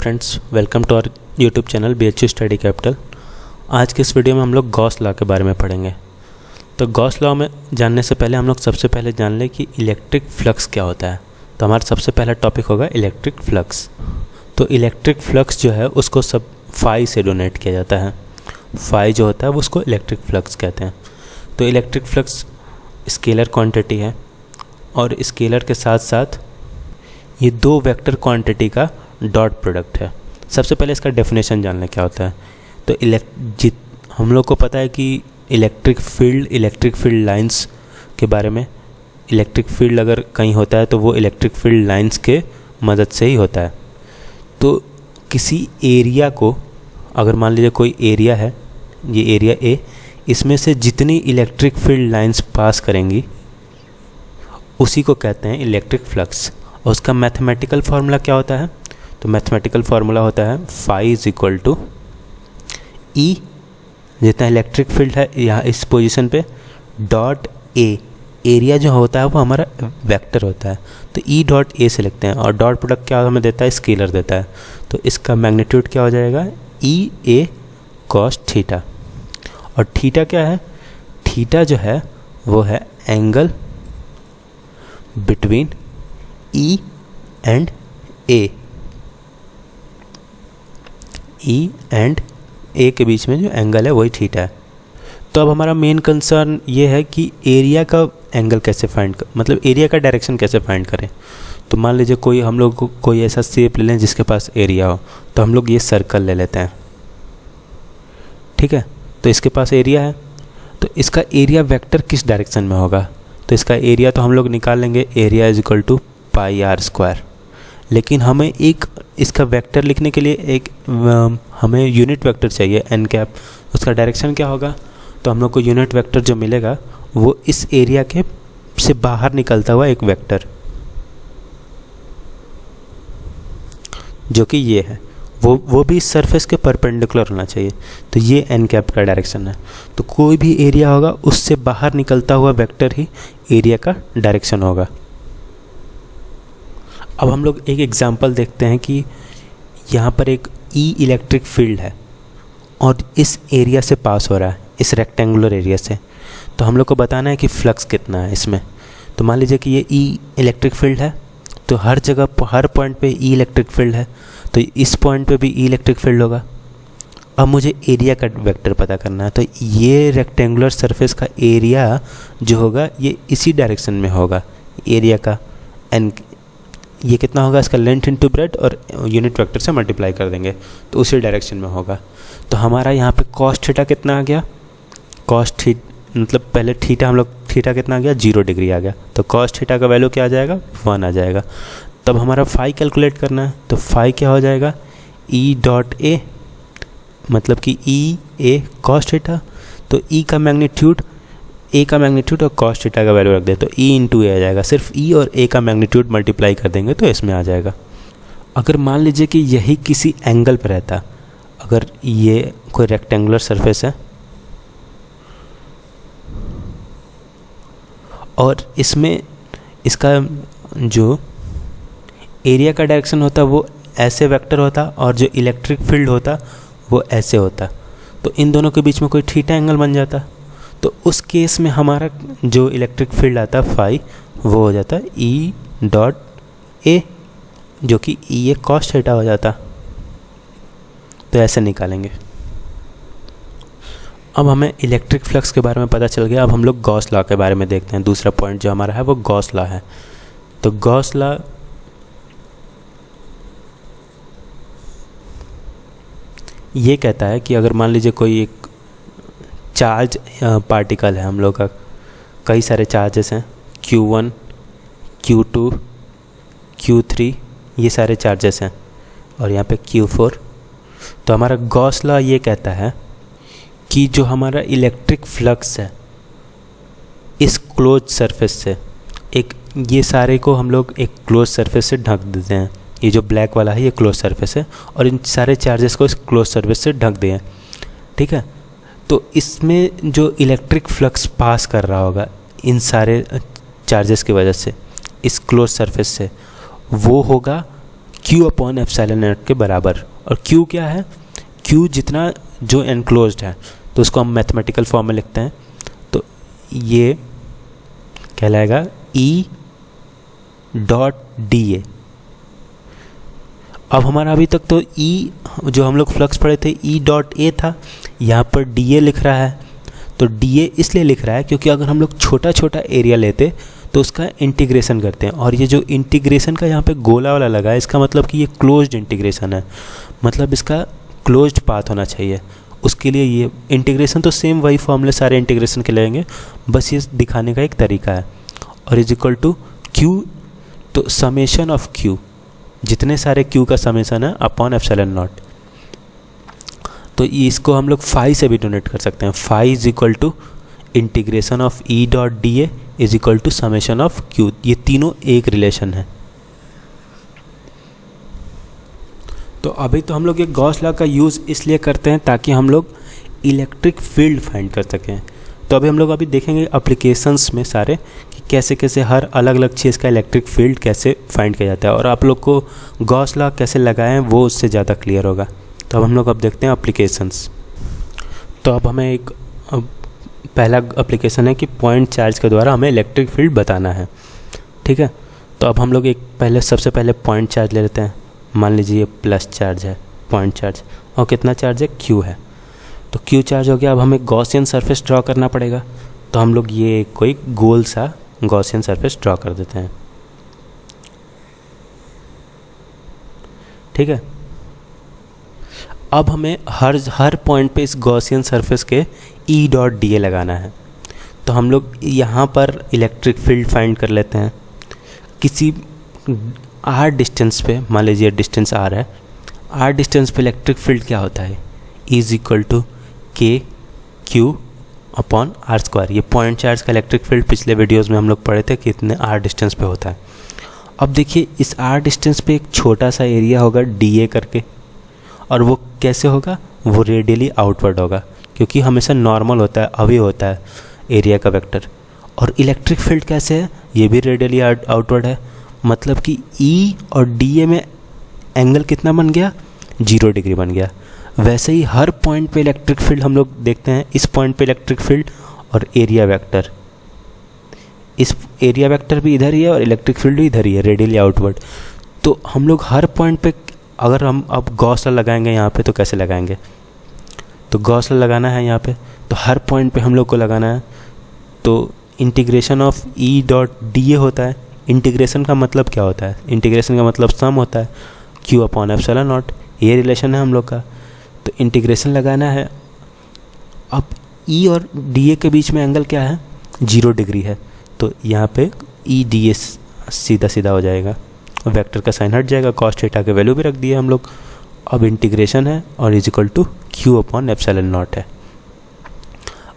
Friends, welcome to our YouTube channel BHU study capital. आज के इस वीडियो में हम लोग गॉस लॉ के बारे में पढ़ेंगे। तो गॉस लॉ में जानने से पहले हम लोग सबसे पहले जान लें कि इलेक्ट्रिक फ्लक्स क्या होता है। तो हमारा सबसे पहला टॉपिक होगा इलेक्ट्रिक फ्लक्स। तो इलेक्ट्रिक फ्लक्स जो है उसको सब फाई से डोनेट किया जाता है। फाई जो होता है वो उसको इलेक्ट्रिक फ्लक्स कहते हैं। तो इलेक्ट्रिक फ्लक्स स्केलर क्वांटिटी है और स्केलर के साथ साथ ये दो वेक्टर क्वांटिटी का डॉट प्रोडक्ट है। सबसे पहले इसका डेफिनेशन जान लें क्या होता है। तो हम लोग को पता है कि इलेक्ट्रिक फील्ड लाइंस के बारे में, इलेक्ट्रिक फील्ड अगर कहीं होता है तो वो इलेक्ट्रिक फील्ड लाइंस के मदद से ही होता है। तो किसी एरिया को, अगर मान लीजिए कोई एरिया है, ये एरिया ए, इसमें से जितनी इलेक्ट्रिक फील्ड लाइंस पास करेंगी उसी को कहते हैं इलेक्ट्रिक फ्लक्स। और उसका मैथमेटिकल फार्मूला क्या होता है? तो मैथमेटिकल फार्मूला होता है फाई इज इक्वल टू ई, जितना इलेक्ट्रिक फील्ड है यहाँ इस पोजीशन पे, डॉट ए। एरिया जो होता है वो हमारा वेक्टर होता है, तो ई डॉट ए से लिखते हैं। और डॉट प्रोडक्ट क्या हमें देता है? स्केलर देता है। तो इसका मैग्नीट्यूड क्या हो जाएगा? E A cos theta. और थीटा क्या है? थीटा जो है वो है angle between E and A. E and A के बीच में जो एंगल है वही थीटा है। तो अब हमारा मेन कंसर्न ये है कि एरिया का एंगल कैसे मतलब एरिया का डायरेक्शन कैसे फाइंड करें। तो मान लीजिए कोई हम लोग कोई ऐसा शेप ले लें जिसके पास एरिया हो, तो हम लोग ये सर्कल ले लेते हैं, ठीक है। तो इसके पास एरिया है, तो इसका एरिया वेक्टर किस डायरेक्शन में होगा? तो इसका एरिया तो हम लोग निकाल लेंगे, area is equal to pi R square. लेकिन हमें एक इसका वेक्टर लिखने के लिए हमें यूनिट वेक्टर चाहिए एन कैप। उसका डायरेक्शन क्या होगा? तो हम लोग को यूनिट वेक्टर जो मिलेगा वो इस एरिया के से बाहर निकलता हुआ एक वेक्टर, जो कि ये है, वो भी सरफेस के परपेंडिकुलर होना चाहिए। तो ये एन कैप का डायरेक्शन है। तो कोई भी एरिया होगा उससे बाहर निकलता हुआ वेक्टर ही एरिया का डायरेक्शन होगा। अब हम लोग एक एग्जांपल देखते हैं कि यहाँ पर एक ई इलेक्ट्रिक फील्ड है और इस एरिया से पास हो रहा है, इस रेक्टेंगुलर एरिया से। तो हम लोग को बताना है कि फ्लक्स कितना है इसमें। तो मान लीजिए कि ये ई इलेक्ट्रिक फील्ड है, तो हर जगह हर पॉइंट पे ई इलेक्ट्रिक फील्ड है, तो इस पॉइंट पे भी ई इलेक्ट्रिक फील्ड होगा। अब मुझे एरिया का वेक्टर पता करना है। तो ये रेक्टेंगुलर सरफेस का एरिया जो होगा ये इसी डायरेक्शन में होगा। एरिया का एन ये कितना होगा? इसका लेंथ इंटू ब्रेड्थ और यूनिट वेक्टर से मल्टीप्लाई कर देंगे तो उसी डायरेक्शन में होगा। तो हमारा यहाँ पे कॉस थीटा कितना आ गया? कॉस थीटा मतलब पहले थीटा हम लोग थीटा कितना आ गया? 0 डिग्री आ गया। तो कॉस थीटा का वैल्यू क्या आ जाएगा? 1 आ जाएगा। तब हमारा फाई कैलकुलेट करना है। तो फाई क्या हो जाएगा? ई डॉट ए, मतलब कि ई ए कॉस थीटा। तो ई का मैग्नीट्यूड, ए का मैग्नीट्यूड और कॉस थीटा का वैल्यू रख दे तो ई इंटू ए आ जाएगा। सिर्फ ई और ए का मैग्नीट्यूड मल्टीप्लाई कर देंगे तो इसमें आ जाएगा। अगर मान लीजिए कि यही किसी एंगल पर रहता, अगर ये कोई रेक्टेंगुलर सरफेस है और इसमें इसका जो एरिया का डायरेक्शन होता वो ऐसे वेक्टर होता और जो इलेक्ट्रिक फील्ड होता वो ऐसे होता, तो इन दोनों के बीच में कोई थीटा एंगल बन जाता। तो उस केस में हमारा जो इलेक्ट्रिक फील्ड आता फाई वो हो जाता ई डॉट ए, जो कि ई ए कॉस थीटा हो जाता। तो ऐसे निकालेंगे। अब हमें इलेक्ट्रिक फ्लक्स के बारे में पता चल गया। अब हम लोग गॉस लॉ के बारे में देखते हैं। दूसरा पॉइंट जो हमारा है वो गॉस लॉ है। तो गॉस लॉ ये कहता है कि अगर मान लीजिए कोई एक चार्ज पार्टिकल है, हम लोग का कई सारे चार्जेस हैं, Q1, Q2, Q3, ये सारे चार्जेस हैं, और यहाँ पे Q4। तो हमारा गॉस लॉ ये कहता है कि जो हमारा इलेक्ट्रिक फ्लक्स है इस क्लोज सरफेस से, एक ये सारे को हम लोग एक क्लोज सरफेस से ढक देते हैं। ये जो ब्लैक वाला है ये क्लोज सरफेस है और इन सारे चार्जेस को इस क्लोज सरफेस से ढक दें, ठीक है। तो इसमें जो इलेक्ट्रिक फ्लक्स पास कर रहा होगा इन सारे चार्जेस की वजह से इस क्लोज सरफेस से, वो होगा Q अपॉन एप्सिलॉन नॉट के बराबर। और Q क्या है? Q जितना जो एनक्लोज्ड है तो उसको हम मैथमेटिकल फॉर्म में लिखते हैं, तो ये कहलाएगा E डॉट DA। अब हमारा अभी तक तो E जो हम लोग फ्लक्स पढ़े थे E डॉट A था, यहाँ पर DA लिख रहा है। तो DA इसलिए लिख रहा है क्योंकि अगर हम लोग छोटा छोटा एरिया लेते तो उसका इंटीग्रेशन करते हैं, और ये जो इंटीग्रेशन का यहाँ पे गोला वाला लगा है इसका मतलब कि ये क्लोज्ड इंटीग्रेशन है, मतलब इसका क्लोज्ड पाथ होना चाहिए। उसके लिए ये इंटीग्रेशन तो सेम वही फॉर्मूले सारे इंटीग्रेशन के लेंगे, बस ये दिखाने का एक तरीका है। और इज इक्वल टू Q, तो समेशन ऑफ Q, जितने सारे Q का समेशन है अपॉन एप्सिलॉन नॉट। तो इसको हम लोग फाई से भी डोनेट कर सकते हैं। Phi is equal to integration of E dot DA is equal to summation of Q। ये तीनों एक रिलेशन है। तो अभी तो हम लोग ये गॉस लॉ का यूज़ इसलिए करते हैं ताकि हम लोग इलेक्ट्रिक फील्ड फाइंड कर सकें। तो अभी हम लोग देखेंगे एप्लीकेशंस में सारे कि कैसे कैसे हर अलग अलग चीज़ का इलेक्ट्रिक फील्ड कैसे फाइंड किया जाता है, और आप लोग को गॉस लॉ कैसे लगाएं वो उससे ज़्यादा क्लियर होगा। तो अब हम लोग देखते हैं एप्लीकेशंस। तो अब हमें एक पहला एप्लीकेशन है कि पॉइंट चार्ज के द्वारा हमें इलेक्ट्रिक फील्ड बताना है। ठीक है, तो अब हम लोग सबसे पहले पॉइंट चार्ज ले लेते हैं। मान लीजिए ये प्लस चार्ज है, पॉइंट चार्ज, और कितना चार्ज है? Q है। तो Q चार्ज हो गया। अब हमें गॉसियन सरफेस ड्रॉ करना पड़ेगा, तो हम लोग ये कोई गोल सा गॉसियन सरफेस ड्रॉ कर देते हैं। ठीक है, अब हमें हर पॉइंट पे इस गॉसियन सरफेस के E डॉट DA लगाना है। तो हम लोग यहाँ पर इलेक्ट्रिक फील्ड फाइंड कर लेते हैं। किसी R डिस्टेंस पे, मान लीजिए डिस्टेंस R है, R डिस्टेंस पे इलेक्ट्रिक फील्ड क्या होता है? E is equal to KQ upon R²। ये पॉइंट चार्ज का इलेक्ट्रिक फील्ड पिछले वीडियोस में हम लोग पढ़े थे कि इतने R डिस्टेंस पे होता है। अब देखिए इस R डिस्टेंस पे एक छोटा सा एरिया होगा DA करके, और वो कैसे होगा? वो रेडियली आउटवर्ड होगा, क्योंकि हमेशा नॉर्मल होता है, अवे होता है एरिया का वेक्टर। और इलेक्ट्रिक फील्ड कैसे है? ये भी रेडियली आउटवर्ड है, मतलब कि E और DA में एंगल कितना बन गया? 0 डिग्री बन गया। वैसे ही हर पॉइंट पे इलेक्ट्रिक फील्ड हम लोग देखते हैं, इस पॉइंट पे इलेक्ट्रिक फील्ड और एरिया वेक्टर, इस एरिया वेक्टर भी इधर ही है और इलेक्ट्रिक फील्ड भी इधर ही है, रेडियली आउटवर्ड। तो हम लोग हर पॉइंट पे, अगर हम अब गॉस लॉ लगाएंगे यहाँ पे तो कैसे लगाएंगे? तो गॉस लॉ लगाना है यहाँ पे, तो हर पॉइंट पे हम लोग को लगाना है। तो integration of E dot DA होता है। इंटीग्रेशन का मतलब क्या होता है? इंटीग्रेशन का मतलब सम होता है, Q अपॉन एप्सिलॉन नॉट। ये रिलेशन है हम लोग का। तो इंटीग्रेशन लगाना है। अब E और DA के बीच में एंगल क्या है? 0 डिग्री है। तो यहाँ पे E DA सीधा सीधा हो जाएगा, वेक्टर का साइन हट जाएगा, कॉस थीटा के वैल्यू भी रख दिए हम लोग। अब इंटीग्रेशन है और is equal to Q upon epsilon naught है।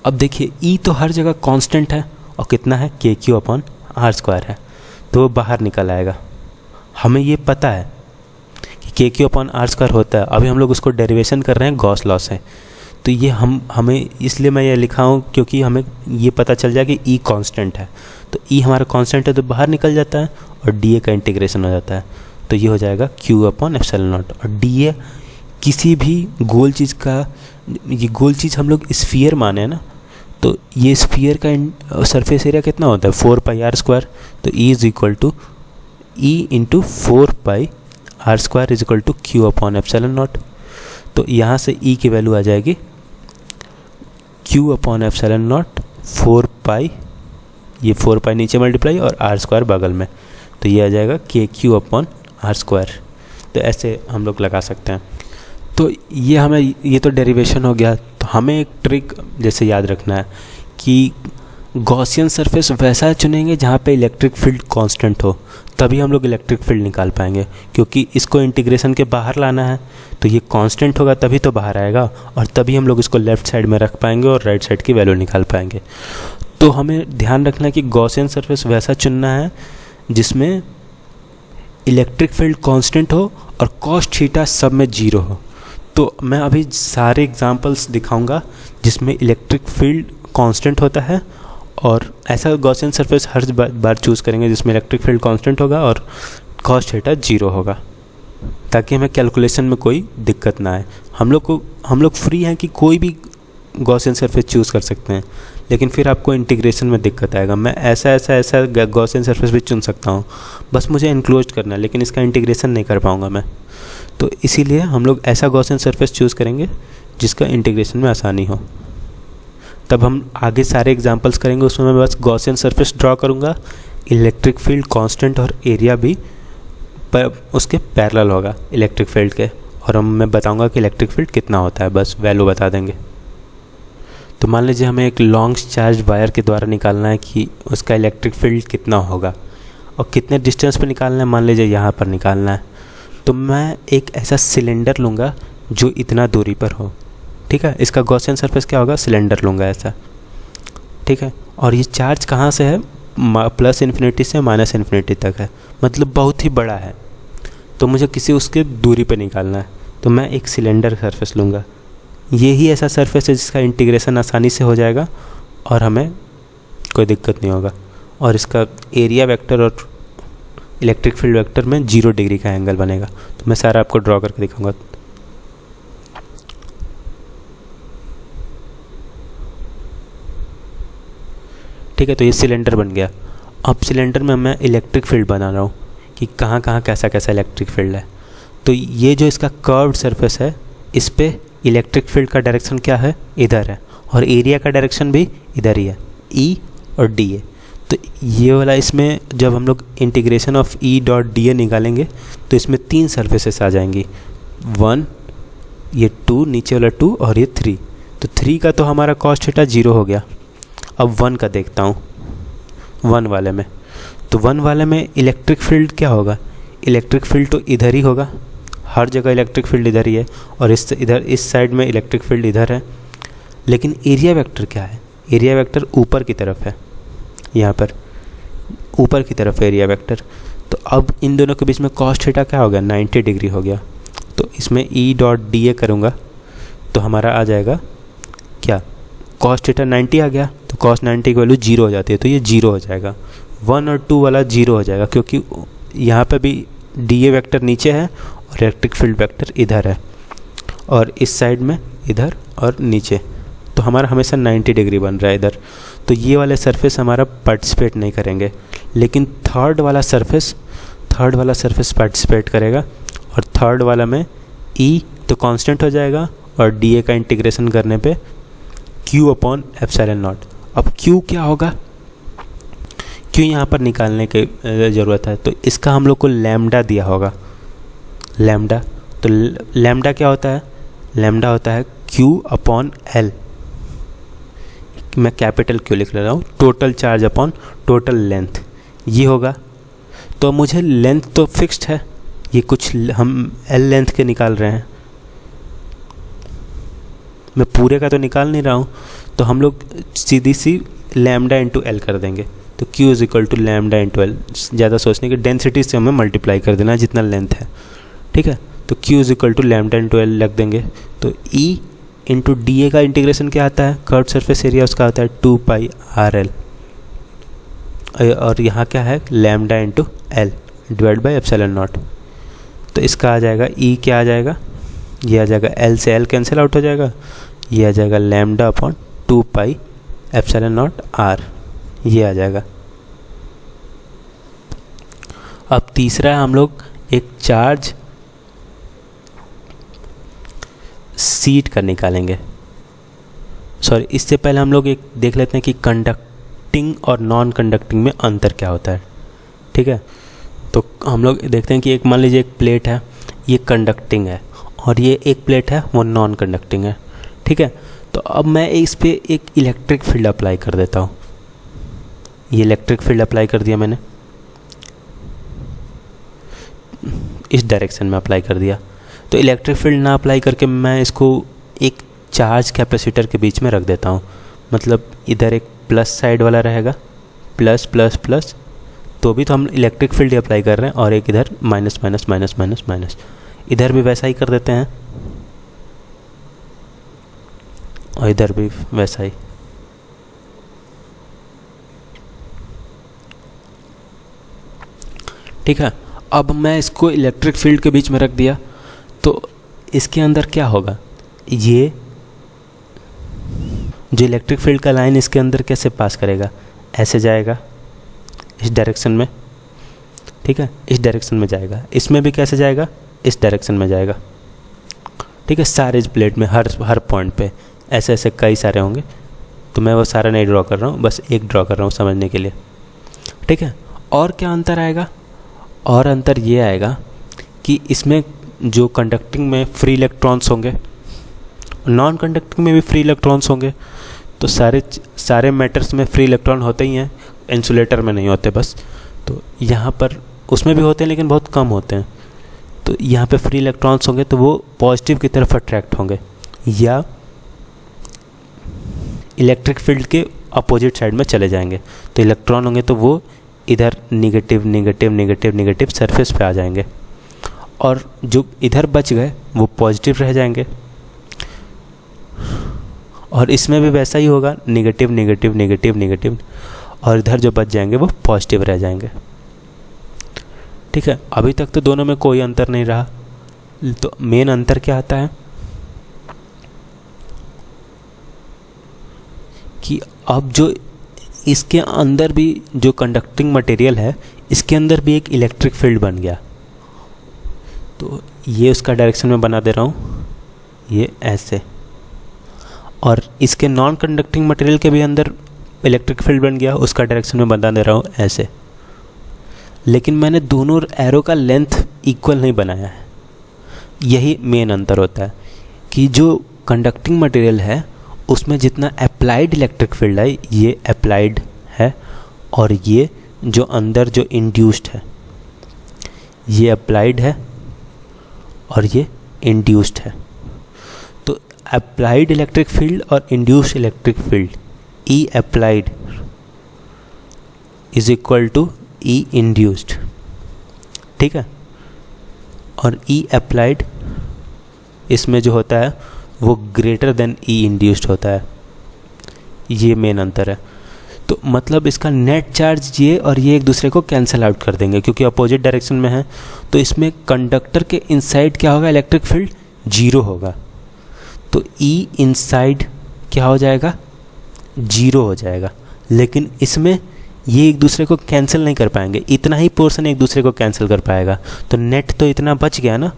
अब देखिए E तो हर जगह कांस्टेंट है, और कितना है? KQ अपॉन R² है, तो वो बाहर निकल आएगा। हमें ये पता है कि KQ अपॉन R² होता है। अभी हम लोग उसको डेरिवेशन कर रहे हैं गॉस लॉ से, तो ये हमें इसलिए मैं ये लिखा हूँ क्योंकि हमें ये पता चल जाए कि E कांस्टेंट है। तो E हमारा कांस्टेंट है तो बाहर निकल जाता है, और DA का इंटीग्रेशन हो जाता है। तो ये हो जाएगा Q अपॉन एप्सिलॉन नॉट। और DA किसी भी गोल चीज़ का, ये गोल चीज़ हम लोग स्फीयर माने हैं ना, तो ये स्फीयर का सरफेस एरिया कितना होता है? 4πr²। तो E is equal to E into 4πr² is equal to Q upon epsilon naught. तो यहाँ से E की वैल्यू आ जाएगी Q अपॉन एप्सिलॉन नॉट 4π, ये 4π नीचे मल्टीप्लाई और R² बगल में, तो ये आ जाएगा KQ अपॉन R²। तो ऐसे हम लोग लगा सकते हैं। तो ये तो डेरिवेशन हो गया। तो हमें एक ट्रिक जैसे याद रखना है कि गॉसियन सरफेस वैसा चुनेंगे जहाँ पे इलेक्ट्रिक फील्ड कांस्टेंट हो, तभी हम लोग इलेक्ट्रिक फील्ड निकाल पाएंगे, क्योंकि इसको इंटीग्रेशन के बाहर लाना है। तो ये कांस्टेंट होगा तभी तो बाहर आएगा, और तभी हम लोग इसको लेफ़्ट साइड में रख पाएंगे और राइट साइड की वैल्यू निकाल पाएंगे। तो हमें ध्यान रखना है कि गॉसियन सरफेस वैसा चुनना है जिसमें इलेक्ट्रिक फील्ड कांस्टेंट हो और कॉस थीटा सब में 0 हो। तो मैं अभी सारे एग्जांपल्स दिखाऊंगा जिसमें इलेक्ट्रिक फील्ड कांस्टेंट होता है, और ऐसा गॉसियन सरफेस हर बार चूज़ करेंगे जिसमें इलेक्ट्रिक फील्ड कांस्टेंट होगा और कॉस थीटा 0 होगा। ताकि हमें कैलकुलेशन में कोई दिक्कत ना आए। हम लोग फ्री हैं कि कोई भी गॉसियन सरफेस चूज़ कर सकते हैं, लेकिन फिर आपको इंटीग्रेशन में दिक्कत आएगा। मैं ऐसा गॉसियन सरफेस भी चुन सकता हूँ, बस मुझे इनक्लोज करना है, लेकिन इसका इंटीग्रेशन नहीं कर पाऊँगा मैं। तो इसीलिए हम लोग ऐसा गॉसियन सरफेस चूज़ करेंगे जिसका इंटीग्रेशन में आसानी हो। तब हम आगे सारे एग्जांपल्स करेंगे, उसमें मैं बस गॉसियन सरफेस ड्रॉ करूँगा, इलेक्ट्रिक फील्ड कांस्टेंट और एरिया भी उसके पैरेलल होगा इलेक्ट्रिक फील्ड के, और मैं बताऊँगा कि इलेक्ट्रिक फील्ड कितना होता है, बस वैल्यू बता देंगे। तो मान लीजिए हमें एक लॉन्ग चार्ज वायर के द्वारा निकालना है कि उसका इलेक्ट्रिक फील्ड कितना होगा और कितने डिस्टेंस पे निकालना है, मान लीजिए यहाँ पर निकालना है। तो मैं एक ऐसा सिलेंडर लूँगा जो इतना दूरी पर हो, ठीक है। इसका गॉसियन सरफेस क्या होगा, सिलेंडर लूँगा ऐसा, ठीक है। और ये चार्ज कहाँ से है, प्लस इन्फिनिटी से माइनस इन्फिनिटी तक है, मतलब बहुत ही बड़ा है। तो मुझे किसी उसके दूरी पे निकालना है, तो मैं एक सिलेंडर सरफेस लूँगा। ये ही ऐसा सरफेस है जिसका इंटीग्रेशन आसानी से हो जाएगा और हमें कोई दिक्कत नहीं होगा। और इसका एरिया वेक्टर और इलेक्ट्रिक फील्ड वेक्टर में 0 डिग्री का एंगल बनेगा। तो मैं सारा आपको ड्रॉ करके दिखाऊंगा। ठीक है, तो ये सिलेंडर बन गया। अब सिलेंडर में मैं इलेक्ट्रिक फील्ड बना रहा हूँ कि कहाँ कहाँ कैसा कैसा इलेक्ट्रिक फील्ड है। तो ये जो इसका कर्व्ड सरफेस है, इस पे इलेक्ट्रिक फील्ड का डायरेक्शन क्या है, इधर है, और एरिया का डायरेक्शन भी इधर ही है, ई और डी ए। तो ये वाला, इसमें जब हम लोग integration of E dot D ए निकालेंगे तो इसमें 3 सरफेसेस आ जाएंगी, 1, ये 2, नीचे वाला 2 और ये 3। तो 3 का तो हमारा कॉस थीटा 0 हो गया। अब 1 का देखता हूँ, 1 वाले में। तो 1 वाले में इलेक्ट्रिक फील्ड क्या होगा, इलेक्ट्रिक फील्ड तो इधर ही होगा, हर जगह इलेक्ट्रिक फील्ड इधर ही है, और इस साइड में इलेक्ट्रिक फील्ड इधर है। लेकिन एरिया वेक्टर क्या है, एरिया वेक्टर ऊपर की तरफ है, यहाँ पर ऊपर की तरफ है एरिया वेक्टर। तो अब इन दोनों के बीच में कॉस थीटा क्या हो गया, 90 डिग्री हो गया। तो इसमें ई डॉट डी ए करूँगा तो हमारा आ जाएगा क्या, कॉस थीटा 90 आ गया, तो कॉस 90 की वैल्यू 0 हो जाती है, तो ये 0 हो जाएगा। 1 और 2 वाला 0 हो जाएगा, क्योंकि यहाँ पर भी डी ए वेक्टर नीचे है और इलेक्ट्रिक फील्ड वेक्टर इधर है, और इस साइड में इधर और नीचे। तो हमारा हमेशा 90 डिग्री बन रहा है इधर। तो ये वाले सरफेस हमारा पार्टिसिपेट नहीं करेंगे, लेकिन थर्ड वाला सरफेस पार्टिसिपेट करेगा। और थर्ड वाला में ई तो कांस्टेंट हो जाएगा, और डी ए का इंटीग्रेशन करने पे Q अपॉन एप्सिलॉन नॉट। अब Q क्या होगा, Q यहाँ पर निकालने की ज़रूरत है, तो इसका हम लोग को लैम्डा दिया होगा, लैम्डा। तो लैम्डा क्या होता है, लैम्डा होता है Q अपॉन L, मैं कैपिटल Q लिख ले रहा हूँ, total charge upon total length, ये होगा। तो मुझे लेंथ तो फिक्स्ड है, ये कुछ हम L लेंथ के निकाल रहे हैं, मैं पूरे का तो निकाल नहीं रहा हूँ। तो हम लोग सीधी सी लैम्डा इंटू एल कर देंगे। तो Q is equal to lambda into L, ज़्यादा सोचने की, डेंसिटी से हमें मल्टीप्लाई कर देना जितना लेंथ है, ठीक है। तो Q is equal to lambda into L लग देंगे। तो E इंटू डी ए का इंटीग्रेशन क्या आता है, कर्व सरफेस एरिया उसका आता है 2 पाई आर एल, और यहाँ क्या है, lambda into L divide by epsilon naught. तो इसका आ जाएगा E क्या आ जाएगा, ये आ जाएगा L से L कैंसिल आउट हो जाएगा, ये आ जाएगा lambda upon 2 pi epsilon naught R, ये आ जाएगा। अब तीसरा हम लोग एक चार्ज सीट का निकालेंगे। सॉरी, इससे पहले हम लोग एक देख लेते हैं कि कंडक्टिंग और नॉन कंडक्टिंग में अंतर क्या होता है, ठीक है। तो हम लोग देखते हैं कि एक, मान लीजिए एक प्लेट है, ये कंडक्टिंग है, और ये एक प्लेट है वो नॉन कंडक्टिंग है, ठीक है। तो अब मैं इस पर एक इलेक्ट्रिक फील्ड अप्लाई कर देता हूँ। ये इलेक्ट्रिक फील्ड अप्लाई कर दिया मैंने, इस डायरेक्शन में अप्लाई कर दिया। तो इलेक्ट्रिक फील्ड ना अप्लाई करके मैं इसको एक चार्ज कैपेसिटर के बीच में रख देता हूँ, मतलब इधर एक प्लस साइड वाला रहेगा, प्लस प्लस प्लस, तो भी तो हम इलेक्ट्रिक फील्ड अप्लाई कर रहे हैं, और एक इधर minus minus minus minus minus, इधर भी वैसा ही कर देते हैं, और इधर भी वैसा ही। ठीक है। अब मैं इसको इलेक्ट्रिक फील्ड के बीच में रख दिया, तो इसके अंदर क्या होगा, ये जो इलेक्ट्रिक फील्ड का लाइन इसके अंदर कैसे पास करेगा, ऐसे जाएगा इस डायरेक्शन में, ठीक है, इस डायरेक्शन में जाएगा। इसमें भी कैसे जाएगा, इस डायरेक्शन में जाएगा, ठीक है। सारे प्लेट में हर पॉइंट पे ऐसे ऐसे कई सारे होंगे, तो मैं वो सारा नहीं ड्रॉ कर रहा हूँ, बस एक ड्रॉ कर रहा हूँ समझने के लिए, ठीक है। और क्या अंतर आएगा, और अंतर ये आएगा कि इसमें जो कंडक्टिंग में फ्री इलेक्ट्रॉन्स होंगे, नॉन कंडक्टिंग में भी फ्री इलेक्ट्रॉन्स होंगे। तो सारे मैटर्स में फ्री इलेक्ट्रॉन होते ही हैं, इंसुलेटर में नहीं होते बस। तो यहाँ पर उसमें भी होते हैं लेकिन बहुत कम होते हैं। तो यहाँ पे फ्री इलेक्ट्रॉन्स होंगे तो वो पॉजिटिव की तरफ अट्रैक्ट होंगे, या इलेक्ट्रिक फील्ड के अपोजिट साइड में चले जाएंगे। तो इलेक्ट्रॉन होंगे तो वो इधर negative negative negative negative surface पे आ जाएंगे, और जो इधर बच गए वो पॉजिटिव रह जाएंगे। और इसमें भी वैसा ही होगा, नेगेटिव नेगेटिव नेगेटिव नेगेटिव, और इधर जो बच जाएंगे वो पॉजिटिव रह जाएंगे, ठीक है। अभी तक तो दोनों में कोई अंतर नहीं रहा। तो मेन अंतर क्या आता है कि अब जो इसके अंदर भी जो कंडक्टिंग मटेरियल है, इसके अंदर भी एक इलेक्ट्रिक फील्ड बन गया। तो ये उसका डायरेक्शन में बना दे रहा हूँ, ये ऐसे। और इसके नॉन कंडक्टिंग मटेरियल के भी अंदर इलेक्ट्रिक फील्ड बन गया, उसका डायरेक्शन में बना दे रहा हूँ ऐसे। लेकिन मैंने दोनों एरो का लेंथ इक्वल नहीं बनाया है। यही मेन अंतर होता है कि जो कंडक्टिंग मटेरियल है उसमें जितना अप्लाइड इलेक्ट्रिक फील्ड है, ये अप्लाइड है, और ये जो अंदर जो इंड्यूस्ड है, ये अप्लाइड है और ये इंड्यूस्ड है। तो अप्लाइड इलेक्ट्रिक फील्ड और induced electric field, E applied is equal to E induced, ठीक है। और ई अप्लाइड इसमें जो होता है वो ग्रेटर देन ई इंड्यूस्ड होता है। ये मेन अंतर है। तो मतलब इसका नेट चार्ज ये और ये एक दूसरे को कैंसिल आउट कर देंगे क्योंकि अपोजिट डायरेक्शन में है। तो इसमें कंडक्टर के इनसाइड क्या होगा, इलेक्ट्रिक फील्ड 0 होगा। तो ई इनसाइड क्या हो जाएगा, 0 हो जाएगा। लेकिन इसमें ये एक दूसरे को कैंसिल नहीं कर पाएंगे, इतना ही पोर्शन एक दूसरे को कैंसिल कर पाएगा। तो नेट तो इतना बच गया ना,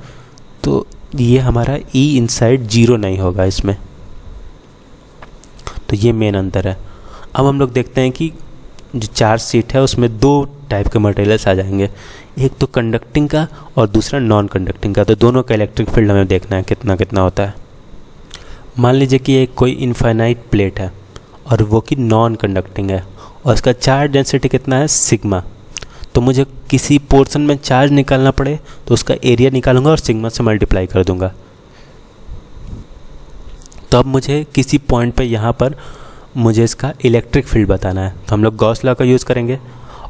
तो ये हमारा ई इनसाइड 0 नहीं होगा इसमें। तो ये मेन अंतर है। अब हम लोग देखते हैं कि जो चार्ज शीट है उसमें 2 टाइप के मटेरियल्स आ जाएंगे, एक तो कंडक्टिंग का और दूसरा नॉन कंडक्टिंग का। तो दोनों का इलेक्ट्रिक फील्ड हमें देखना है कितना कितना होता है। मान लीजिए कि एक कोई इनफाइनाइट प्लेट है और वो कि नॉन कंडक्टिंग है और इसका चार्ज डेंसिटी कितना है, सिग्मा। तो मुझे किसी पोर्शन में चार्ज निकालना पड़े तो उसका एरिया निकालूंगा और सिग्मा से मल्टीप्लाई कर दूंगा। तो अब मुझे किसी पॉइंट पे यहाँ पर मुझे इसका इलेक्ट्रिक फील्ड बताना है, तो हम लोग गॉस लॉ का यूज़ करेंगे।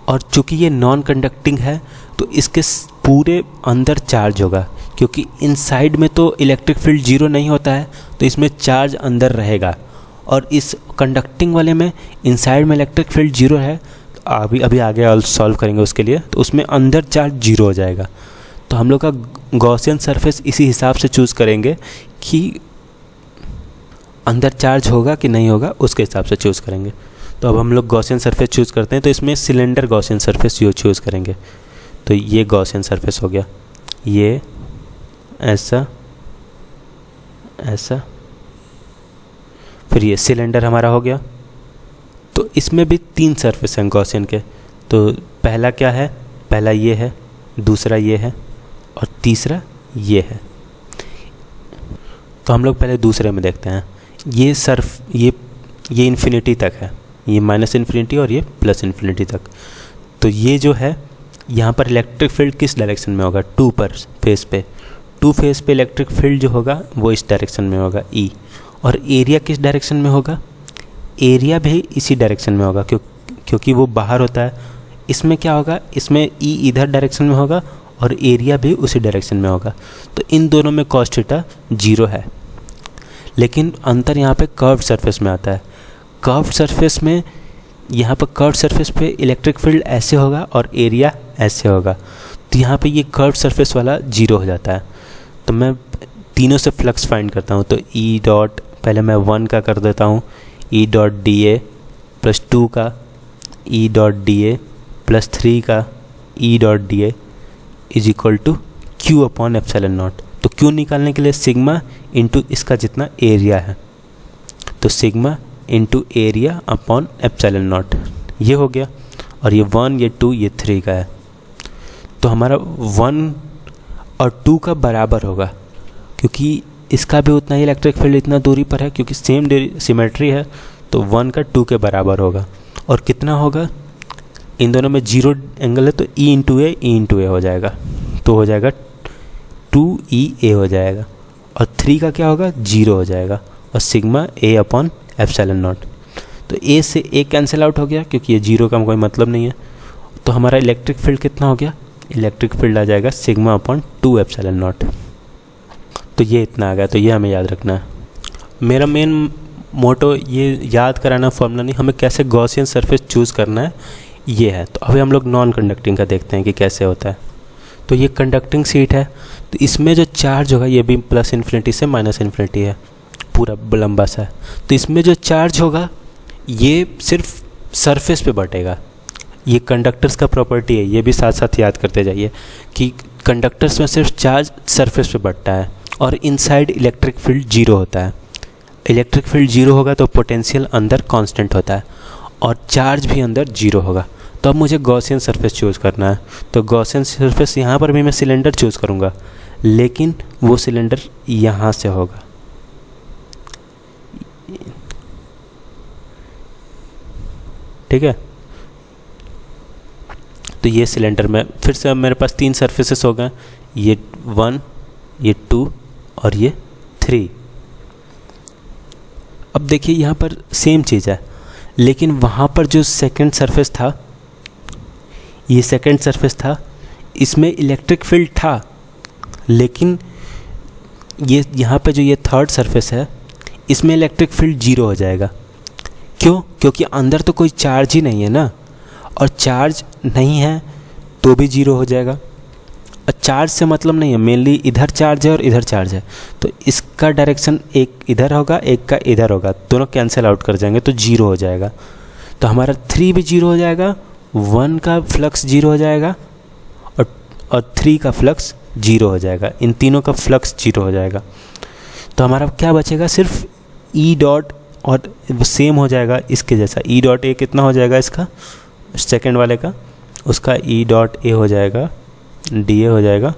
और चूंकि ये नॉन कंडक्टिंग है तो इसके पूरे अंदर चार्ज होगा, क्योंकि इनसाइड में तो इलेक्ट्रिक फील्ड 0 नहीं होता है, तो इसमें चार्ज अंदर रहेगा। और इस कंडक्टिंग वाले में इनसाइड में इलेक्ट्रिक फील्ड 0 है, तो अभी आगे सॉल्व करेंगे उसके लिए। तो उसमें अंदर चार्ज 0 हो जाएगा। तो हम लोग का गॉसियन सरफेस इसी हिसाब से चूज़ करेंगे कि अंदर चार्ज होगा कि नहीं होगा, उसके हिसाब से चूज़ करेंगे। तो अब हम लोग गॉसियन सरफेस चूज़ करते हैं, तो इसमें सिलेंडर गॉसियन सरफेस चूज़ करेंगे। तो ये गॉसियन सरफेस हो गया, ये ऐसा ऐसा, फिर ये सिलेंडर हमारा हो गया। तो इसमें भी 3 सरफेस हैं गॉसियन के। तो पहला क्या है, पहला ये है, दूसरा ये है और तीसरा ये है। तो हम लोग पहले दूसरे में देखते हैं। ये इन्फिनिटी तक है, ये माइनस इन्फिनिटी और ये प्लस इन्फिनिटी तक। तो ये जो है यहाँ पर इलेक्ट्रिक फील्ड किस डायरेक्शन में होगा, 2 पर फेस पे, 2 फेस पे इलेक्ट्रिक फील्ड जो होगा वो इस डायरेक्शन में होगा, ई। और एरिया किस डायरेक्शन में होगा, एरिया भी इसी डायरेक्शन में होगा, क्योंकि वो बाहर होता है। इसमें क्या होगा, इसमें ई इधर डायरेक्शन में होगा और एरिया भी उसी डायरेक्शन में होगा। तो इन दोनों में कॉस थीटा 0 है। लेकिन अंतर यहाँ पे कर्व्ड सरफेस में आता है। कर्व्ड सरफेस में यहाँ पर कर्व्ड सरफेस पे इलेक्ट्रिक फील्ड ऐसे होगा और एरिया ऐसे होगा। तो यहाँ पे ये कर्व सरफेस वाला 0 हो जाता है। तो मैं तीनों से फ्लक्स फाइंड करता हूँ। तो ई डॉट पहले मैं 1 का कर देता हूँ, E dot D A plus 2 का E dot D A plus 3 का E dot D A is equal to Q upon epsilon naught. तो क्यू निकालने के लिए सिग्मा इंटू इसका जितना एरिया है, तो sigma into area upon epsilon not ये हो गया। और ये 1 ये 2 ये 3 का है। तो हमारा 1 और 2 का बराबर होगा, क्योंकि इसका भी उतना ही इलेक्ट्रिक फील्ड इतना दूरी पर है, क्योंकि सेम सिमेट्री है। तो 1 का 2 के बराबर होगा। और कितना होगा, इन दोनों में 0 एंगल है तो ई इंटू ए हो जाएगा। तो हो जाएगा 2EA हो जाएगा। और 3 का क्या होगा, 0 हो जाएगा। और sigma A upon epsilon naught. तो ए से ए कैंसिल आउट हो गया, क्योंकि ये 0 का कोई मतलब नहीं है। तो हमारा इलेक्ट्रिक फील्ड कितना हो गया, इलेक्ट्रिक फील्ड आ जाएगा सिग्मा अपॉन 2 एप्सिलॉन नॉट। तो ये इतना आ गया। तो ये हमें याद रखना है। मेरा मेन मोटो ये याद कराना फॉर्मूला नहीं, हमें कैसे गॉसियन सरफेस चूज़ करना है ये है। तो अभी हम लोग नॉन कंडक्टिंग का देखते हैं कि कैसे होता है। तो ये कंडक्टिंग शीट है, तो इसमें जो चार्ज होगा ये भी प्लस इन्फिनिटी से माइनस इन्फिनिटी है, पूरा लंबा सा है। तो इसमें जो चार्ज होगा ये सिर्फ सरफेस पे बटेगा। ये कंडक्टर्स का प्रॉपर्टी है, ये भी साथ साथ याद करते जाइए कि कंडक्टर्स में सिर्फ चार्ज सरफेस पे बढ़ता है और इनसाइड इलेक्ट्रिक फील्ड 0 होता है। इलेक्ट्रिक फील्ड 0 होगा तो पोटेंशियल अंदर कांस्टेंट होता है और चार्ज भी अंदर 0 होगा। तो अब मुझे गॉसियन सरफेस चूज़ करना है। तो गॉसियन सरफेस यहाँ पर भी मैं सिलेंडर चूज़ करूँगा, लेकिन वो सिलेंडर यहाँ से होगा। ठीक है, तो ये सिलेंडर में फिर से अब मेरे पास 3 सरफेसेस हो गए, ये 1 ये 2 और ये 3। अब देखिए यहाँ पर सेम चीज़ है, लेकिन वहाँ पर जो सेकंड सरफेस था, ये सेकंड सरफेस था, इसमें इलेक्ट्रिक फील्ड था, लेकिन ये यहाँ पे जो ये थर्ड सरफेस है इसमें इलेक्ट्रिक फील्ड 0 हो जाएगा। क्यों? क्योंकि अंदर तो कोई चार्ज ही नहीं है ना, और चार्ज नहीं है तो भी 0 हो जाएगा। और चार्ज से मतलब नहीं है, मेनली इधर चार्ज है और इधर चार्ज है, तो इसका डायरेक्शन एक इधर होगा एक का इधर होगा, दोनों कैंसिल आउट कर जाएंगे तो 0 हो जाएगा। तो हमारा 3 भी 0 हो जाएगा, 1 का फ्लक्स 0 हो जाएगा और 3 का फ्लक्स 0 हो जाएगा। इन तीनों का फ्लक्स 0 हो जाएगा। तो हमारा क्या बचेगा, सिर्फ ई डॉट, और सेम हो जाएगा इसके जैसा। ई डॉट ए कितना हो जाएगा इसका, सेकेंड वाले का, उसका ई डॉट ए हो जाएगा, डी ए हो जाएगा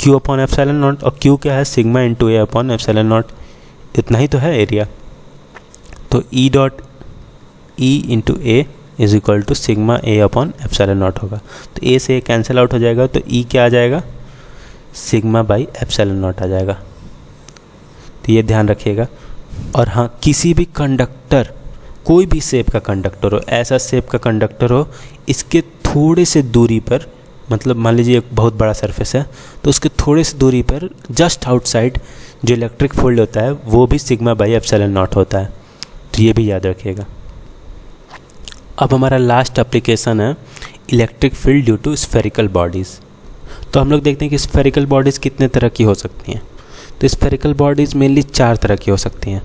क्यू अपॉन एप्सिलॉन नॉट। और क्यू क्या है, sigma into A upon epsilon naught. इतना ही तो है एरिया। तो E dot E into A is equal to sigma A upon epsilon naught होगा। तो ए से ए कैंसिल आउट हो जाएगा, तो ई क्या आ जाएगा, सिग्मा बाई एप्सिलॉन नॉट आ जाएगा। तो ये ध्यान रखिएगा। और हाँ, किसी भी कंडक्टर, कोई भी शेप का कंडक्टर हो, ऐसा शेप का कंडक्टर हो, इसके थोड़े से दूरी पर, मतलब मान लीजिए एक बहुत बड़ा सरफेस है, तो उसके थोड़े से दूरी पर जस्ट आउटसाइड जो इलेक्ट्रिक फील्ड होता है वो भी सिग्मा बाई एप्सिलॉन नॉट होता है। तो ये भी याद रखिएगा। अब हमारा लास्ट एप्लीकेशन है electric field due to spherical bodies. तो हम लोग देखते हैं कि स्फेरिकल बॉडीज़ कितने तरह की हो सकती हैं। तो स्फेरिकल बॉडीज़ मेनली 4 तरह की हो सकती हैं।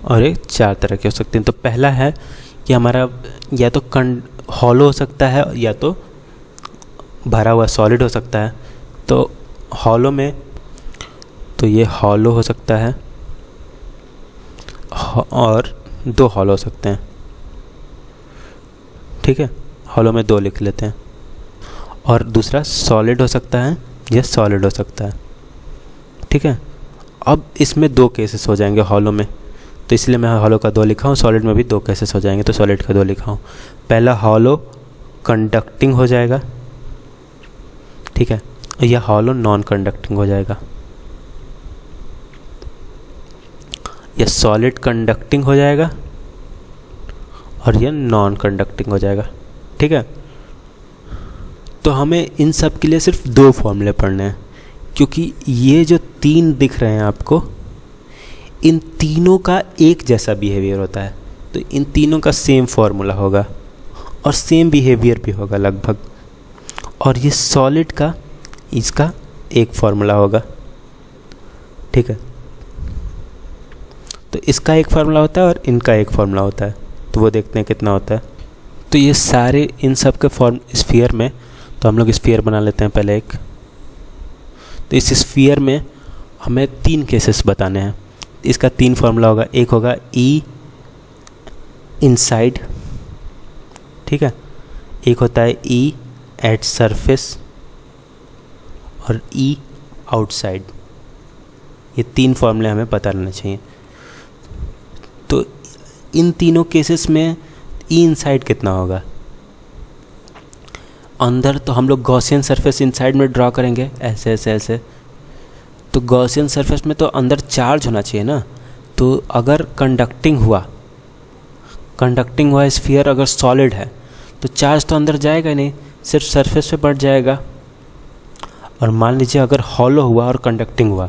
और एक 4 तरह की हो सकती हैं। तो पहला है कि हमारा या तो हॉलो हो सकता है या तो भरा हुआ सॉलिड हो सकता है। तो हॉलो में, तो ये हॉलो हो सकता है और 2 हॉलो हो सकते हैं। ठीक है, हॉलो में 2 लिख लेते हैं। और दूसरा सॉलिड हो सकता है, यह सॉलिड हो सकता है। ठीक है, अब इसमें 2 केसेस हो जाएंगे हॉलो में, तो इसलिए मैं हॉलो का 2 लिखा हूँ। सॉलिड में भी 2 केसेस हो जाएंगे, तो सॉलिड का 2 लिखा हूँ। पहला हॉलो कंडक्टिंग हो जाएगा, ठीक है, और यह हॉलो नॉन कंडक्टिंग हो जाएगा। यह सॉलिड कंडक्टिंग हो जाएगा और यह नॉन कंडक्टिंग हो जाएगा। ठीक है, तो हमें इन सब के लिए सिर्फ 2 फॉर्मूले पढ़ने हैं, क्योंकि ये जो 3 दिख रहे हैं आपको, इन तीनों का एक जैसा बिहेवियर होता है, तो इन तीनों का सेम फॉर्मूला होगा और सेम बिहेवियर भी होगा लगभग। और ये सॉलिड का इसका एक फार्मूला होगा, ठीक है। तो इसका एक फार्मूला होता है और इनका एक फार्मूला होता है, तो वो देखते हैं कितना होता है। तो ये सारे इन सब के फॉर्म स्फीयर में, तो हम लोग स्फीयर बना लेते हैं पहले एक। तो इस स्फीयर में हमें 3 केसेस बताने हैं। इसका 3 फार्मूला होगा। एक होगा ई इनसाइड, ठीक है, एक होता है ई एट सरफेस और ई आउटसाइड। ये 3 फार्मूले हमें पता रहने चाहिए। तो इन तीनों केसेस में ई इनसाइड कितना होगा? अंदर तो हम लोग गॉसियन सरफेस इनसाइड में ड्रॉ करेंगे, ऐसे ऐसे ऐसे। तो गॉसियन सरफेस में तो अंदर चार्ज होना चाहिए ना। तो अगर कंडक्टिंग हुआ स्फीयर अगर सॉलिड है तो चार्ज तो अंदर जाएगा नहीं, सिर्फ सरफेस पे बढ़ जाएगा। और मान लीजिए अगर हॉलो हुआ और कंडक्टिंग हुआ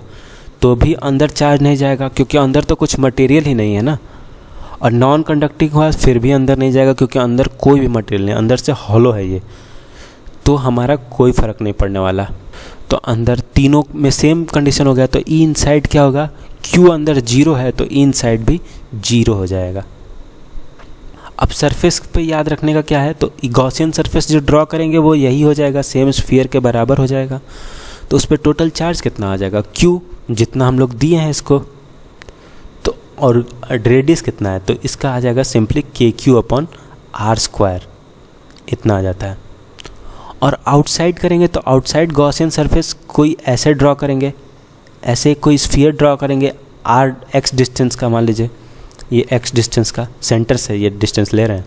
तो भी अंदर चार्ज नहीं जाएगा, क्योंकि अंदर तो कुछ मटेरियल ही नहीं है ना। और नॉन कंडक्टिंग हुआ फिर भी अंदर नहीं जाएगा, क्योंकि अंदर कोई भी मटेरियल नहीं, अंदर से हॉलो है ये। तो हमारा कोई फ़र्क नहीं पड़ने वाला। तो अंदर तीनों में सेम कंडीशन हो गया। तो ई इनसाइड क्या होगा? क्यू अंदर 0 है तो ई इनसाइड भी 0 हो जाएगा। अब सरफेस पे याद रखने का क्या है? तो गॉसियन सरफेस जो ड्रॉ करेंगे वो यही हो जाएगा, सेम स्फीयर के बराबर हो जाएगा। तो उस पर टोटल चार्ज कितना आ जाएगा? क्यू, जितना हम लोग दिए हैं इसको। तो और रेडियस कितना है? तो इसका आ जाएगा सिंपली KQ/r², इतना आ जाता है। और आउटसाइड करेंगे तो आउटसाइड गॉसियन सरफेस कोई ऐसे ड्रॉ करेंगे, ऐसे कोई स्फीयर ड्रॉ करेंगे x डिस्टेंस का। मान लीजिए ये x डिस्टेंस का, सेंटर से ये डिस्टेंस ले रहे हैं,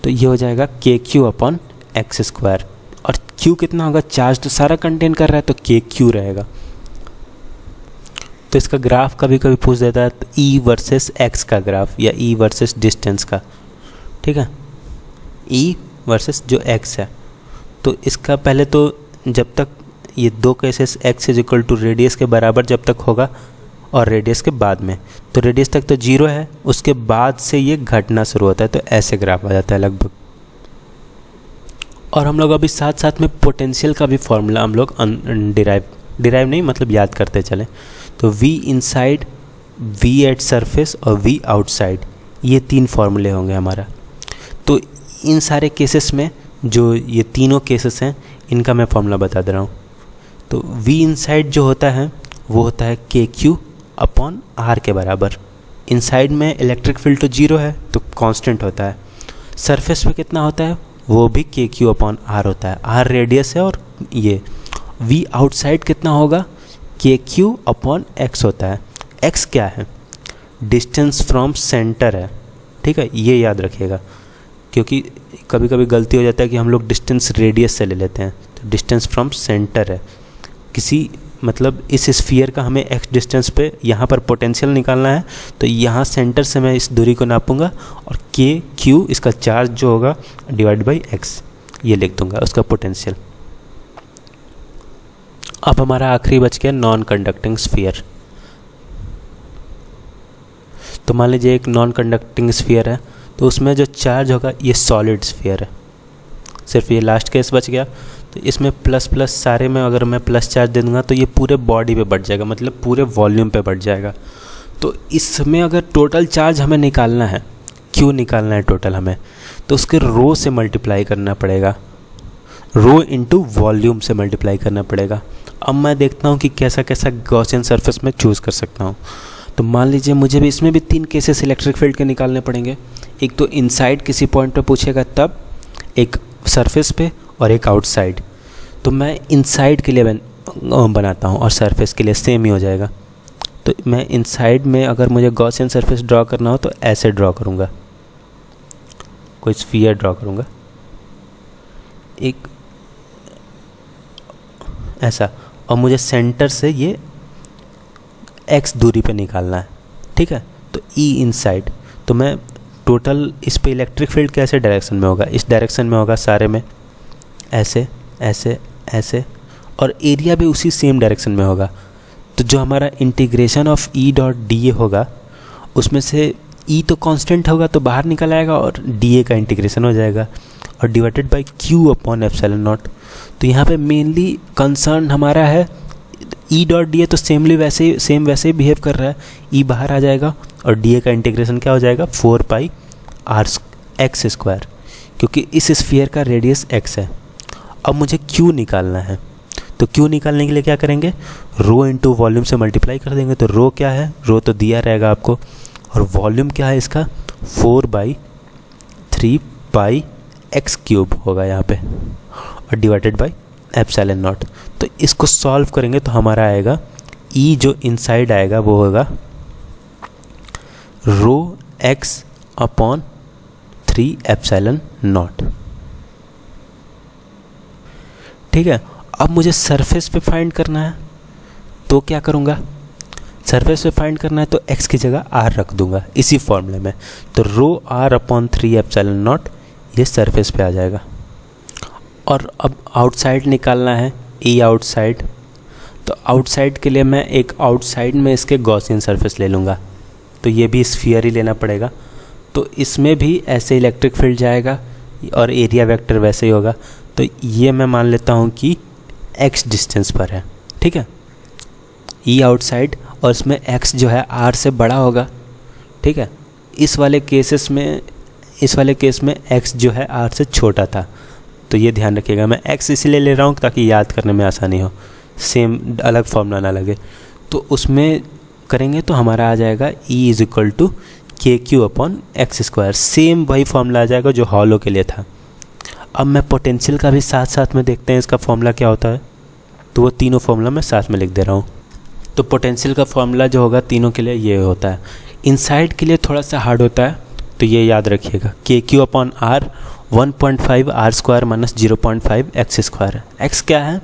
तो ये हो जाएगा KQ/x²। और Q कितना होगा? चार्ज तो सारा कंटेन कर रहा है तो KQ रहेगा। तो इसका ग्राफ कभी कभी पूछ देता है, तो E वर्सेस X का ग्राफ या E वर्सेस डिस्टेंस का, ठीक है, E वर्सेस जो X है। तो इसका पहले तो जब तक ये 2 केसेस x = रेडियस के बराबर जब तक होगा और रेडियस के बाद में, तो रेडियस तक तो 0 है, उसके बाद से ये घटना शुरू होता है, तो ऐसे ग्राफ आ जाता है लगभग। और हम लोग अभी साथ साथ में पोटेंशियल का भी फॉर्मूला हम लोग डिराइव नहीं, मतलब याद करते चलें। तो V inside, V at surface और V आउटसाइड, ये 3 फार्मूले होंगे हमारा। तो इन सारे केसेस में जो ये तीनों केसेस हैं इनका मैं फॉर्मूला बता दे रहा हूँ। तो V इनसाइड जो होता है वो होता है KQ/r के बराबर। इनसाइड में इलेक्ट्रिक फील्ड तो 0 है तो कांस्टेंट होता है। सरफेस पे कितना होता है? वो भी KQ/r होता है। r रेडियस है और ये V आउटसाइड कितना होगा? KQ/x होता है। x क्या है? डिस्टेंस फ्रॉम सेंटर है, ठीक है, ये याद रखिएगा, क्योंकि कभी कभी गलती हो जाता है कि हम लोग डिस्टेंस रेडियस से ले लेते हैं। तो डिस्टेंस फ्रॉम सेंटर है किसी, मतलब इस स्फीयर का हमें x डिस्टेंस पे यहाँ पर पोटेंशियल निकालना है। तो यहाँ सेंटर से मैं इस दूरी को नापूंगा और KQ इसका चार्ज जो होगा /x ये लिख दूंगा उसका पोटेंशियल। अब हमारा आखिरी बच गया नॉन कंडक्टिंग स्फीयर। तो मान लीजिए एक नॉन कंडक्टिंग स्फीयर है, तो उसमें जो चार्ज होगा ये सॉलिड स्फीयर है, सिर्फ ये लास्ट केस बच गया। तो इसमें प्लस प्लस सारे में अगर मैं प्लस चार्ज दे दूंगा तो ये पूरे बॉडी पे बढ़ जाएगा, मतलब पूरे वॉल्यूम पे बढ़ जाएगा। तो इसमें अगर टोटल चार्ज हमें निकालना है, क्यू निकालना है टोटल हमें, तो उसके रो से मल्टीप्लाई करना पड़ेगा, रो इंटू वॉल्यूम से मल्टीप्लाई करना पड़ेगा। अब मैं देखता हूँ कि कैसा कैसा गॉसियन सरफेस में चूज़ कर सकता हूँ। तो मान लीजिए मुझे भी इसमें भी 3 केसेस इलेक्ट्रिक फील्ड के निकालने पड़ेंगे। एक तो इनसाइड किसी पॉइंट पे पूछेगा तब, एक सरफेस पे और एक आउटसाइड। तो मैं इनसाइड के लिए बनाता हूँ और सरफेस के लिए सेम ही हो जाएगा। तो मैं इनसाइड में अगर मुझे गॉसियन सरफेस ड्रॉ करना हो तो ऐसे ड्रॉ करूँगा, कोई स्फीयर ड्रॉ करूँगा एक ऐसा, और मुझे सेंटर से ये x दूरी पे निकालना है, ठीक है। तो E इनसाइड, तो मैं टोटल इस पे इलेक्ट्रिक फील्ड कैसे डायरेक्शन में होगा? इस डायरेक्शन में होगा सारे में, ऐसे ऐसे ऐसे, और एरिया भी उसी सेम डायरेक्शन में होगा। तो जो हमारा इंटीग्रेशन ऑफ E.dA होगा उसमें से ई तो कांस्टेंट होगा तो बाहर निकल आएगा और डी ए का इंटीग्रेशन हो जाएगा और divided by Q upon epsilon naught. तो यहाँ पे मेनली कंसर्न हमारा है ई डॉट डी ए, तो सेम वैसे ही बिहेव कर रहा है, ई बाहर आ जाएगा और डी ए का इंटीग्रेशन क्या हो जाएगा 4 पाई आर एक्स स्क्वायर, क्योंकि इस स्फीयर का रेडियस एक्स है। अब मुझे क्यू निकालना है, तो क्यू निकालने के लिए क्या करेंगे, रो इंटू वॉल्यूम से मल्टीप्लाई कर देंगे। तो रो क्या है, रो तो दिया रहेगा आपको, और वॉल्यूम क्या है इसका 4/3 पाई एक्स क्यूब होगा यहाँ पे और डिवाइडेड बाय एप्सिलॉन नॉट। तो इसको सॉल्व करेंगे तो हमारा आएगा ई जो इनसाइड आएगा वो होगा रो एक्स अपॉन 3 एप्सिलॉन नॉट। ठीक है, अब मुझे सरफेस पे फाइंड करना है, तो क्या करूँगा, सरफेस पे फाइंड करना है तो x की जगह r रख दूंगा इसी फॉर्मूले में। तो रो r अपॉन 3 एप्सिलॉन नॉट ये सरफेस पे आ जाएगा। और अब आउटसाइड निकालना है, ई आउटसाइड। तो आउटसाइड के लिए मैं एक आउटसाइड में इसके गॉसियन सरफेस ले लूँगा, तो ये भी स्फीयर ही लेना पड़ेगा। तो इसमें भी ऐसे इलेक्ट्रिक फील्ड जाएगा और एरिया वेक्टर वैसे ही होगा। तो ये मैं मान लेता हूँ कि x डिस्टेंस पर है। ठीक है, ई आउटसाइड, और इसमें x जो है r से बड़ा होगा। ठीक है, इस वाले केस में x जो है r से छोटा था, तो ये ध्यान रखिएगा। मैं x इसलिए ले रहा हूँ ताकि याद करने में आसानी हो, सेम अलग फॉर्मूला ना लगे। तो उसमें करेंगे तो हमारा आ जाएगा E इज इक्वल टू के Q upon x square, same वही फॉर्मूला आ जाएगा जो हॉलो के लिए था। अब मैं पोटेंशियल का भी साथ साथ में देखते हैं इसका फॉर्मूला क्या होता है, तो वो तीनों फॉर्मूला मैं साथ में लिख दे रहा हूँ। तो पोटेंशियल का फॉर्मूला जो होगा तीनों के लिए ये होता है। इनसाइड के लिए थोड़ा सा हार्ड होता है, तो ये याद रखिएगा के Q upon R 1.5 R square minus 0.5 X square. X क्या है,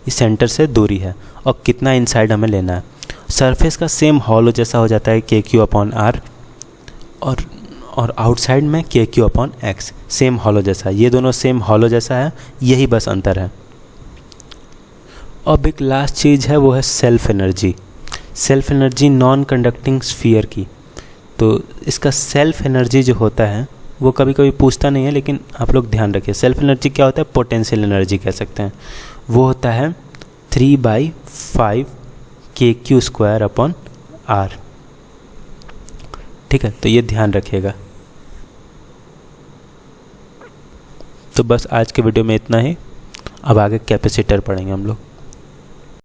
इस सेंटर से दूरी है, और कितना इनसाइड हमें लेना है। सरफेस का सेम हॉलो जैसा हो जाता है के क्यू अपॉन आर, और आउटसाइड में के Q upon x same hollow जैसा, ये दोनों सेम हॉलो जैसा है, यही बस अंतर है। अब एक लास्ट चीज़ है, वो है self energy. Self energy non conducting sphere की। तो इसका सेल्फ एनर्जी जो होता है वो कभी कभी पूछता नहीं है, लेकिन आप लोग ध्यान रखिए। सेल्फ एनर्जी क्या होता है, पोटेंशियल एनर्जी कह सकते हैं। वो होता है 3/5 के क्यू स्क्वायर अपॉन आर। ठीक है, तो ये ध्यान रखिएगा। तो बस आज के वीडियो में इतना ही। अब आगे कैपेसिटर पढ़ेंगे हम लोग।